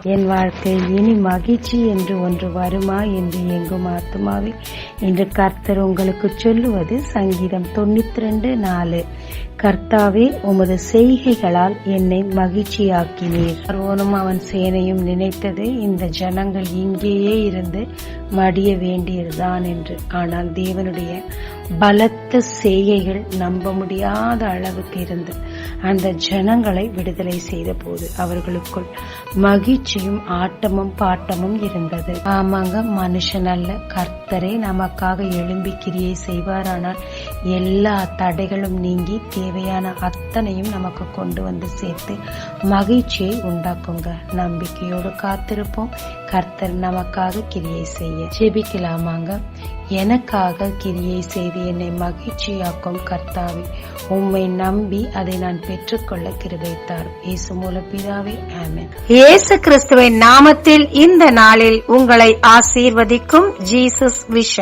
என் வாழ்க்கையில் இனி மகிழ்ச்சி என்று ஒன்று வருமா என்று எங்கும் ஆத்துமாவே என்று கர்த்தர் உங்களுக்கு சொல்லுவது சங்கீதம் 92:4. கர்த்தாவே, உமது செய்கைகளால் என்னை மகிழ்ச்சியாக்கினீர். பார்வோனும் அவன் சேனையும் நினைத்தது, இந்த ஜனங்கள் இங்கேயே இருந்து மடிய வேண்டியதுதான் என்று. ஆனால் தேவனுடைய பலத்த செய்கைகள் நம்ப முடியாத அளவுக்கு இருந்து அந்த ஜனங்களை விடுதலை செய்த போது அவர்களுக்குள் மகிழ்ச்சியும் ஆட்டமும் பாட்டமும் இருந்தது. ஆமாங்க, மனுஷன் அல்ல, கர்த்தரே நமக்காக எழும்பி கிரியை செய்வாரானால் எல்லா தடைகளும் நீங்கி தேவையான அத்தனையும் நமக்கு கொண்டு வந்து சேர்த்து மகிழ்ச்சியை உண்டாக்குங்க. நம்பிக்கையோடு காத்திருப்போம். கர்த்தர் நமக்காக கிரியை செய்ய ஜெபிக்கலாமாங்க. எனக்காக கிரியை செய்து என்னை மகிழ்ச்சியாக்கும் கர்த்தாவே, உம்மை நம்பி அதை நான் பெற்றுக்கொள்ள கிருபை தாரும். இயேசு மூலம் பிதாவே, ஆமென். இயேசு கிறிஸ்துவின் நாமத்தில் இந்த நாளில் உங்களை ஆசீர்வதிக்கும் ஜீசஸ் விஷன்.